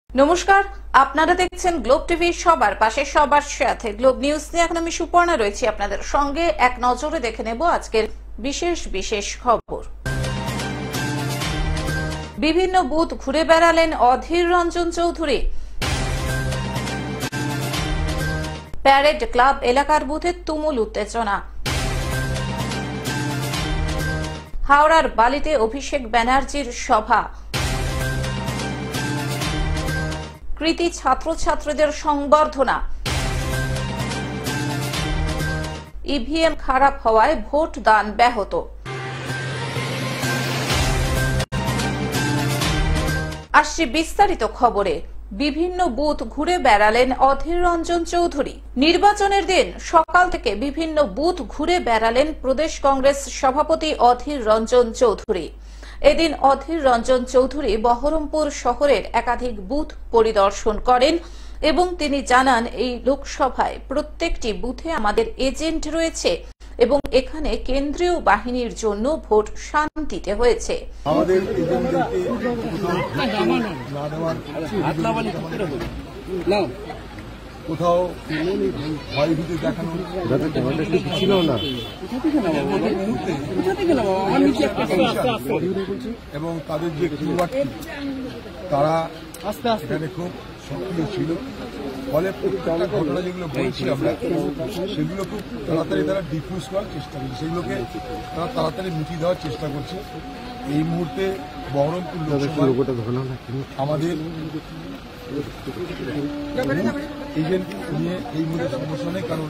নমস্কার, আপনারা দেখছেন গ্লোব টিভি। সবার পাশে সবার সাথে গ্লোব নিউজ নিয়ে এখন আমি সুপর্ণা রয়েছি আপনাদের সঙ্গে। এক নজরে দেখে নেব আজকের বিশেষ খবর। বিভিন্ন বুথ ঘুরে বেড়ালেন অধীর রঞ্জন চৌধুরী। প্যারেড ক্লাব এলাকার বুথে তুমুল উত্তেজনা। হাওড়ার বালিতে অভিষেক ব্যানার্জির সভা। কৃতি ছাত্রছাত্রীদের সংবর্ধনা। ইভিএম খারাপ হওয়ায় ভোট দান ব্যাহত। আসছে বিস্তারিত খবরে। বিভিন্ন বুথ ঘুরে বেড়ালেন অধীর রঞ্জন চৌধুরী। নির্বাচনের দিন সকাল থেকে বিভিন্ন বুথ ঘুরে বেড়ালেন প্রদেশ কংগ্রেস সভাপতি অধীর রঞ্জন চৌধুরী। এদিন অধীর রঞ্জন চৌধুরী বহরমপুর শহরের একাধিক বুথ পরিদর্শন করেন এবং তিনি জানান, এই লোকসভায় প্রত্যেকটি বুথে আমাদের এজেন্ট রয়েছে এবং এখানে কেন্দ্রীয় বাহিনীর জন্য ভোট শান্তিতে হয়েছে। আমাদের কোথাও ভয়ভীতি দেখানো ছিল না এবং তাদের যে কিউআরটি তারা এখানে খুব সক্রিয় ছিল। ফলে প্রত্যেকটা ঘটনা যেগুলো বলছি আমরা সেগুলো খুব তাড়াতাড়ি তারা ডিফিউজ করার চেষ্টা করছে, সেগুলোকে তারা তাড়াতাড়ি মিটিয়ে দেওয়ার চেষ্টা করছে। এই মুহূর্তে বহরমপুর আমাদের এজেন্ট নিয়ে এই মুহূর্তে সমস্যা নেই, কারণ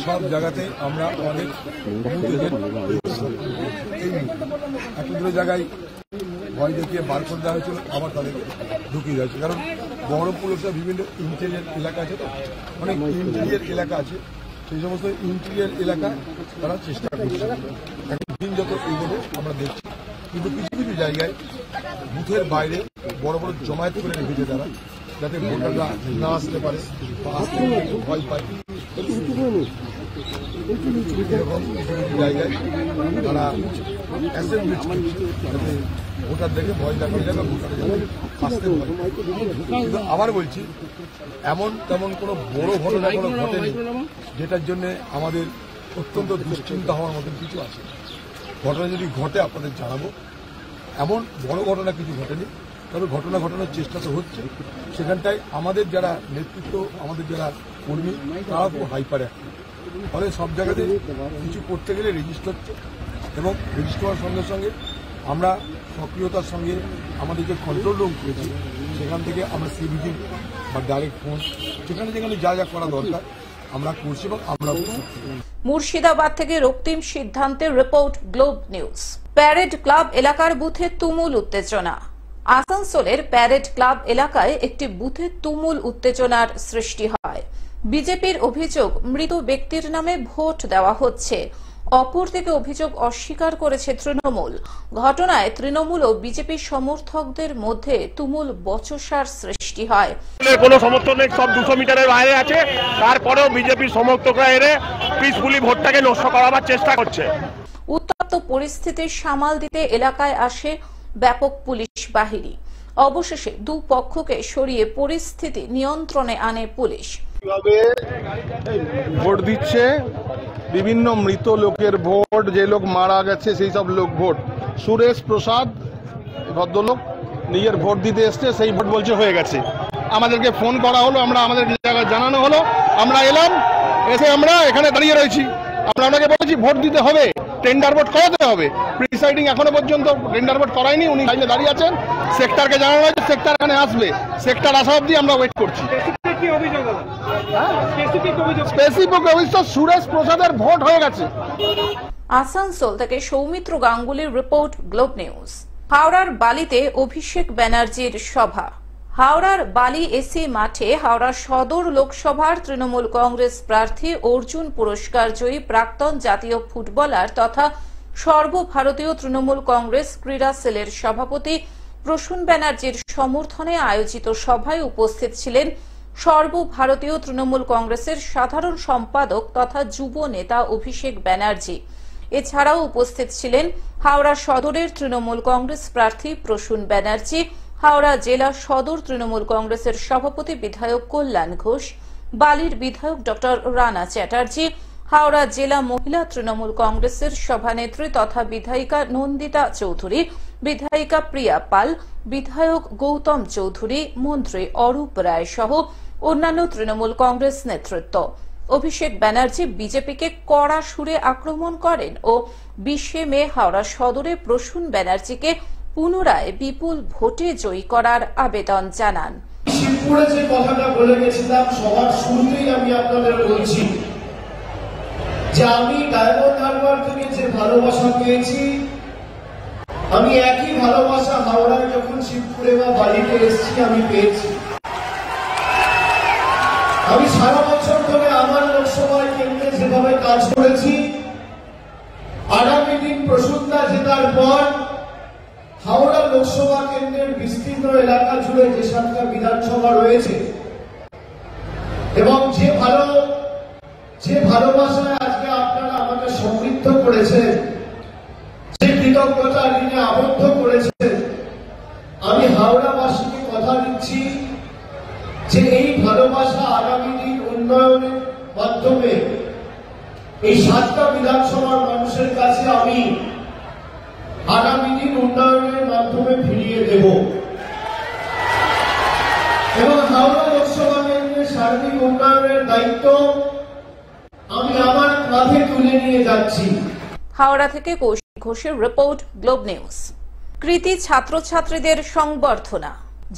সব জায়গাতে আমরা অনেক একটা দুটো জায়গায় ভয় দেখিয়ে বার করে দেওয়া হয়েছিল, আবার তাদের ঢুকিয়ে দেওয়া হয়েছে। কারণ বহরমপুর লোকসভা বিভিন্ন ইন্টেরিয়ার এলাকা আছে, তো অনেক ইন্টেরিয়ার এলাকা আছে, সেই সমস্ত ইন্টেরিয়ার এলাকা তারা চেষ্টা করছে। এখন দিন যত এগোবে আমরা দেখছি, কিন্তু কিছু কিছু জায়গায় বুথের বাইরে বড় বড় জমায়েত করে রেখেছে তারা, যাতে ভোটাররা না আসতে পারে বা আসতে ভয় পায়। এরকম কিছু কিছু জায়গায় তারা অ্যাসেম্বলি যাতে ভোটার দেখে ভয় দেখানো যায় বা ভোটারে যাতে আসতে পারে। কিন্তু আবার বলছি, এমন তেমন কোনো বড় ঘটনা কোনো ঘটেনি যেটার জন্য আমাদের অত্যন্ত দুশ্চিন্তা হওয়ার মতন কিছু আছে। ঘটনা যদি ঘটে আপনাদের জানাবো। এমন বড় ঘটনা কিছু ঘটেনি, তবে ঘটনা ঘটানোর চেষ্টা তো হচ্ছে। সেখানটায় আমাদের যারা নেতৃত্ব, আমাদের যারা কর্মী, তারা খুব হাইপারে। ফলে সব জায়গাতে কিছু করতে গেলে রেজিস্টার হচ্ছে এবং রেজিস্টার হওয়ার সঙ্গে সঙ্গে আমরা সক্রিয়তার সঙ্গে আমাদের যে কন্ট্রোল রুম করেছি সেখান থেকে আমরা সিভিজি বা ডাইরেক্ট ফোন যেখানে যেখানে যা যা করা দরকার আমরা করছি এবং আমরা। মুর্শিদাবাদ থেকে রক্তিম সিদ্ধান্তের report, globe news. Parade club এলাকার বুথে তুমুল উত্তেজনা। আসানসোলের প্যারেড ক্লাব এলাকায় একটি বুথে তুমুল উত্তেজনার সৃষ্টি হয়। বিজেপির অভিযোগ, মৃত ব্যক্তির নামে ভোট দেওয়া হচ্ছে। অপরদিকে অভিযোগ অস্বীকার করেছে তৃণমূল। ঘটনায় তৃণমূল ও বিজেপি সমর্থকদের মধ্যে তুমুল বচসার সৃষ্টি হয়। কোনো সমর্থন নেই, সব 200 মিটারের বাইরে আছে, তারপরেও বিজেপির সমর্থকরা এরে পিসফুলি ভোটটাকে নষ্ট করাবার চেষ্টা করছে। উত্তপ্ত পরিস্থিতি সামাল দিতে এলাকায় আসে ব্যাপক পুলিশ বাহিনী। অবশেষে দুপক্ষকে সরিয়ে পরিস্থিতি নিয়ন্ত্রণে আনে পুলিশ। ভোট দিচ্ছে বিভিন্ন মৃত লোকের ভোট, যে লোক মারা গেছে সেই সব লোক ভোট। সুরেশ প্রসাদ ভদ্রলোক নিজের ভোট দিতে এসছে, সেই ভোট বলছে হয়ে গেছে। আমাদেরকে ফোন করা হলো, আমরা আমাদের জায়গায় জানানো হলো, আমরা এলাম, এসে আমরা এখানে দাঁড়িয়ে রয়েছি। আমরা ওনাকে বলেছি ভোট দিতে হবে, টেন্ডার ভোট করাতে হবে। প্রিসাইডিং এখনো পর্যন্ত টেন্ডার ভোট করায়নি, উনি লাইনে দাঁড়িয়ে আছেন। সেক্টরকে জানানো হয়েছে, সেক্টর এখানে আসবে, সেক্টর আসা অবধি আমরা ওয়েট করছি। স্পেসিফিক অভিযোগ সুরেশ প্রসাদের ভোট হয়ে গেছে। আসানসোল থেকে সৌমিত্র গাঙ্গুলির রিপোর্ট, গ্লোব নিউজ। হাওড়ার বালিতে অভিষেক ব্যানার্জির সভা। হাওড়ার বালি এসি মাঠে হাওড়া সদর লোকসভার তৃণমূল কংগ্রেস প্রার্থী অর্জুন পুরস্কার জয়ী প্রাক্তন জাতীয় ফুটবলার তথা সর্বভারতীয় তৃণমূল কংগ্রেস ক্রীড়া সেলের সভাপতি প্রসূন ব্যানার্জির সমর্থনে আয়োজিত সভায় উপস্থিত ছিলেন সর্বভারতীয় তৃণমূল কংগ্রেসের সাধারণ সম্পাদক তথা যুব নেতা অভিষেক ব্যানার্জি। এছাড়াও উপস্থিত ছিলেন হাওড়া সদরের তৃণমূল কংগ্রেস প্রার্থী প্রসূন ব্যানার্জি, হাওড়া জেলা সদর তৃণমূল কংগ্রেসের সভাপতি বিধায়ক কল্যাণ ঘোষ, বালির বিধায়ক ডক্টর রানা চ্যাটার্জি, হাওড়া জেলা মহিলা তৃণমূল কংগ্রেসের সভানেত্রী তথা বিধায়িকা নন্দিতা চৌধুরী, বিধায়িকা প্রিয়া পাল, বিধায়ক গৌতম চৌধুরী, মন্ত্রী অরূপ রায় সহ অন্যান্য তৃণমূল কংগ্রেস নেতৃত্ব। অভিষেক ব্যানার্জি বিজেপিকে কড়া সুরে আক্রমণ করেন ও 20 মে হাওড়া সদরে প্রসূন ব্যানার্জিকে পুনরায় বিপুল ভোটে জয়ী করার আবেদন জানান। শিবপুরে যে কথাটা বলে গেছিলাম সবার শুরুতেই আমি আপনাদের বলছি যে আমি ডায়মন্ড হারবার থেকে যে ভালোবাসা পেয়েছি, আমি একই ভালোবাসা হাওড়ায় যখন শিবপুরে বা বাড়িতে এসেছি আমি পেয়েছি। আমি সারা বছর ধরে আমার লোকসভা কেন্দ্রে যেভাবে কাজ করেছি, আগামী দিন প্রসূনদা জেতার পর হাওড়া লোকসভা কেন্দ্রের বিস্তীর্ণ এলাকা জুড়ে যে 7টা বিধানসভা রয়েছে এবং যে ভালোবাসায় আজকে আপনারা আমাকে সমৃদ্ধ করেছেন, যে কৃতজ্ঞতা ঋণে আবদ্ধ করেছেন, আমি হাওড়াবাসীকে কথা দিচ্ছি যে এই ভালোবাসা আগামী দিন উন্নয়নের মাধ্যমে এই 7টা বিধানসভার মানুষের কাছে আমি আগামী দিন উন্নয়নের মাধ্যমে ফিরিয়ে দেব এবং হাওড়া লোকসভা কেন্দ্রের সার্বিক উন্নয়নের দায়িত্ব আমি আমার কাঁধে তুলে নিয়ে যাচ্ছি। হাওড়া থেকে কৌশিক ঘোষের রিপোর্ট, গ্লোব নিউজ। কৃতি ছাত্রছাত্রীদের সংবর্ধনা।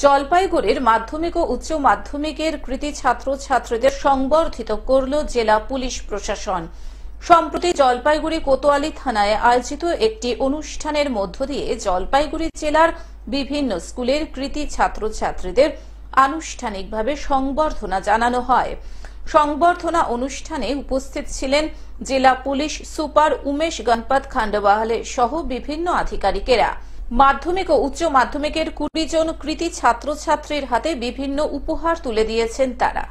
জলপাইগুড়ির মাধ্যমিক ও উচ্চ মাধ্যমিকের কৃতি ছাত্রছাত্রীদের সংবর্ধিত করল জেলা পুলিশ প্রশাসন। সম্প্রতি জলপাইগুড়ি কোতোয়ালি থানায় আয়োজিত একটি অনুষ্ঠানের মধ্য দিয়ে জলপাইগুড়ি জেলার বিভিন্ন স্কুলের কৃতি ছাত্রছাত্রীদের আনুষ্ঠানিকভাবে সংবর্ধনা জানানো হয়। সংবর্ধনা অনুষ্ঠানে উপস্থিত ছিলেন জেলা পুলিশ সুপার উমেশ গণপত খান্ডওয়ালে সহ বিভিন্ন আধিকারিকেরা। মাধ্যমিক ও উচ্চ মাধ্যমিকের 20 জন কৃতি ছাত্রছাত্রীর হাতে বিভিন্ন উপহার তুলে দিয়েছেন তারা।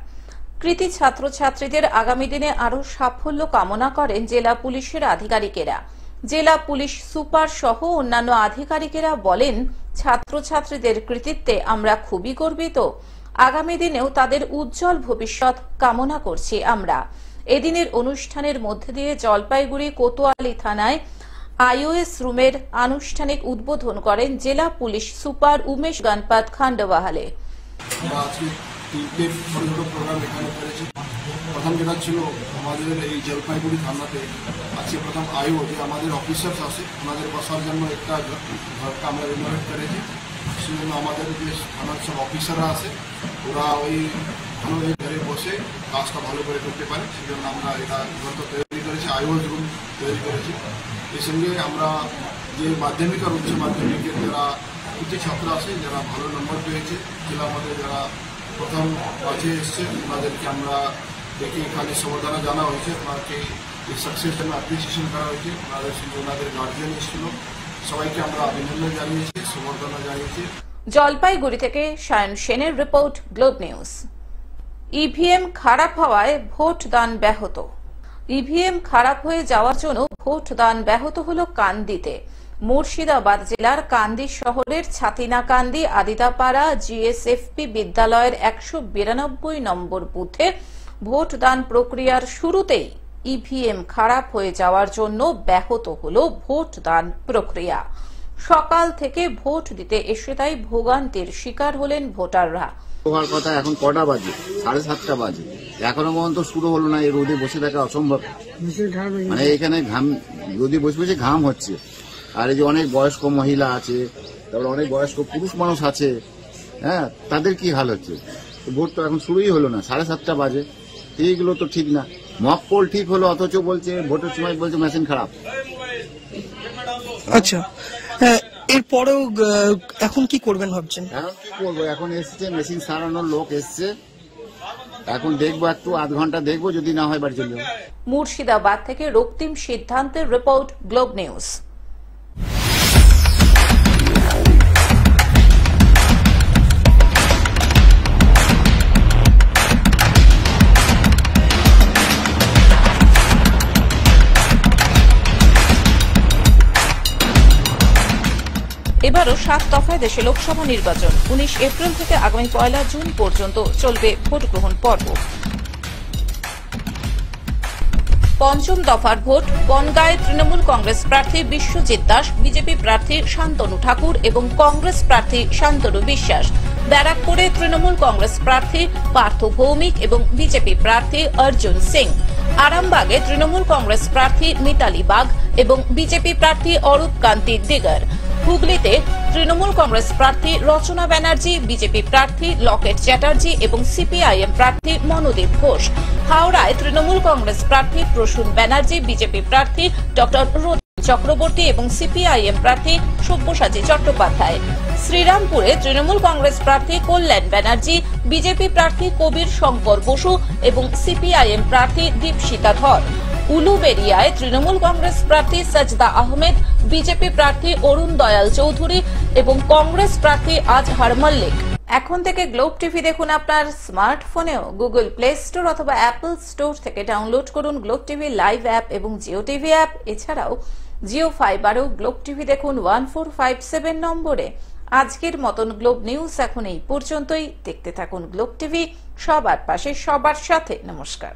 কৃতি ছাত্রছাত্রীদের আগামী দিনে আরও সাফল্য কামনা করেন জেলা পুলিশের আধিকারিকেরা। জেলা পুলিশ সুপার সহ অন্যান্য আধিকারিকেরা বলেন, ছাত্রছাত্রীদের কৃতিত্বে আমরা খুবই গর্বিত। আগামী দিনেও তাদের উজ্জ্বল ভবিষ্যৎ কামনা করছি আমরা। এদিনের অনুষ্ঠানের মধ্যে দিয়ে জলপাইগুড়ি কোতোয়ালি থানায় আইওএস রুমের আনুষ্ঠানিক উদ্বোধন করেন জেলা পুলিশ সুপার উমেশ গণপত খান্ডওয়ালে। প্রথম যেটা ছিল আমাদের এই জলপাইগুড়ি থানাতে আজকে প্রথম আইও যে আমাদের অফিসার্স আছে ওনাদের বসার জন্য একটা ঘরটা আমরা রিনোভেট করেছি। সেই জন্য আমাদের যে থানার সব অফিসাররা আছে ওরা ওই ভালো ঘরে বসে কাজটা ভালো করে করতে পারে, সেই জন্য আমরা এটা ঘরটা তৈরি করেছি, আইওএস রুম তৈরি করেছি। এই সঙ্গে আমরা যে মাধ্যমিক আর উচ্চ মাধ্যমিকের যারা কৃতি ছাত্র আছে, যারা ভালো নম্বর পেয়েছে, জেলার মধ্যে যারা প্রথম কাজে এসছে ওনাদেরকে আমরা দেখে এখানে সম্বর্ধনা জানা হয়েছে, ওনাকে এই সাকসেস জন্য অ্যাপ্রিসিয়েশন করা হয়েছে। ওনাদের সঙ্গে ওনাদের গার্জিয়ান এসেছিল, সবাইকে আমরা অভিনন্দন জানিয়েছি, সম্বর্ধনা জানিয়েছি। জলপাইগুড়ি থেকে সায়ন সেনের রিপোর্ট, গ্লোব নিউজ। ইভিএম খারাপ হওয়ায় ভোট দান ব্যাহত। ইভিএম খারাপ হয়ে যাওয়ার জন্য ভোট দান ব্যাহত হল কান্দিতে। মুর্শিদাবাদ জেলার কান্দি শহরের ছাতিনাকান্দি আদিদাপাড়া জিএসএফপি বিদ্যালয়ের 192 নম্বর বুথে ভোট দান প্রক্রিয়ার শুরুতেই ইভিএম খারাপ হয়ে যাওয়ার জন্য ব্যাহত হল ভোট দান প্রক্রিয়া। সকাল থেকে ভোট দিতে এসে তাই ভোগান্তির শিকার হলেন ভোটাররা। হওয়ার কথা এখন কটা বাজে? 7:30 বাজে, এখনো পর্যন্ত শুরু হলো না। এই রোদে বসে থাকা অসম্ভব, মানে এখানে ঘাম, রোদে বসে বসে ঘাম হচ্ছে। আর এই যে অনেক বয়স্ক মহিলা আছে, তারপরে অনেক বয়স্ক পুরুষ মানুষ আছে, হ্যাঁ, তাদের কি হাল হচ্ছে? ভোট তো এখন শুরুই হলো না, 7:30 বাজে। এইগুলো তো ঠিক না। মক পোল ঠিক হলো, অথচ বলছে ভোটের সময় বলছে মেশিন খারাপ। আচ্ছা, এরপরেও এখন কি করবেন ভাবছেন? এখন কি করবো, এখন এসছে মেশিন সারানোর লোক এসছে, এখন দেখবো একটু আধ ঘন্টা দেখবো, যদি না হয় বাড়ি চলে যাবো। মুর্শিদাবাদ থেকে রক্তিম সিদ্ধান্তের রিপোর্ট, গ্লোব নিউজ। এবার এবারও 7 দফায় দেশে লোকসভা নির্বাচন। 19 এপ্রিল থেকে আগামী 1 জুন পর্যন্ত চলবে ভোট গ্রহণ পর্ব। পঞ্চম দফার ভোট বনগাঁয়ে তৃণমূল কংগ্রেস প্রার্থী বিশ্বজিৎ দাস, বিজেপি প্রার্থী শান্তনু ঠাকুর এবং কংগ্রেস প্রার্থী শান্তনু বিশ্বাস। ব্যারাকপুরে তৃণমূল কংগ্রেস প্রার্থী পার্থ ভৌমিক এবং বিজেপি প্রার্থী অর্জুন সিং। আরামবাগে তৃণমূল কংগ্রেস প্রার্থী মিতালি বাগ এবং বিজেপি প্রার্থী অরূপ কান্তি দিগর। হুগলিতে তৃণমূল কংগ্রেস প্রার্থী রচনা ব্যানার্জি, বিজেপি প্রার্থী লকেট চ্যাটার্জি এবং সিপিআইএম প্রার্থী মনোদীপ ঘোষ। হাওড়ায় তৃণমূল কংগ্রেস প্রার্থী প্রসূন ব্যানার্জি, বিজেপি প্রার্থী ডক্টর চক্রবর্তী এবং সিপিআইএম প্রার্থী সব্যসাচী চট্টোপাধ্যায়। শ্রীরামপুরে তৃণমূল কংগ্রেস প্রার্থী কল্যাণ ব্যানার্জি, বিজেপি প্রার্থী কবির শঙ্কর বসু এবং সিপিআইএম প্রার্থী দীপশিতা ধর। উলুবেড়িয়ায় তৃণমূল কংগ্রেস প্রার্থী সাজদা আহমেদ, বিজেপি প্রার্থী অরুণ দয়াল চৌধুরী এবং কংগ্রেস প্রার্থী আজহার মল্লিক। এখন থেকে গ্লোব টিভি দেখুন আপনার স্মার্টফোনেও। গুগল প্লে স্টোর অথবা অ্যাপল স্টোর থেকে ডাউনলোড করুন গ্লোব টিভি লাইভ অ্যাপ এবং জিও টিভি অ্যাপ। এছাড়াও জিও ফাইবারেও গ্লোব টিভি দেখুন 1457 নম্বরে। আজকের মতন গ্লোব নিউজ এখন এই পর্যন্তই। দেখতে থাকুন গ্লোব টিভি, সবার পাশে সবার সাথে। নমস্কার।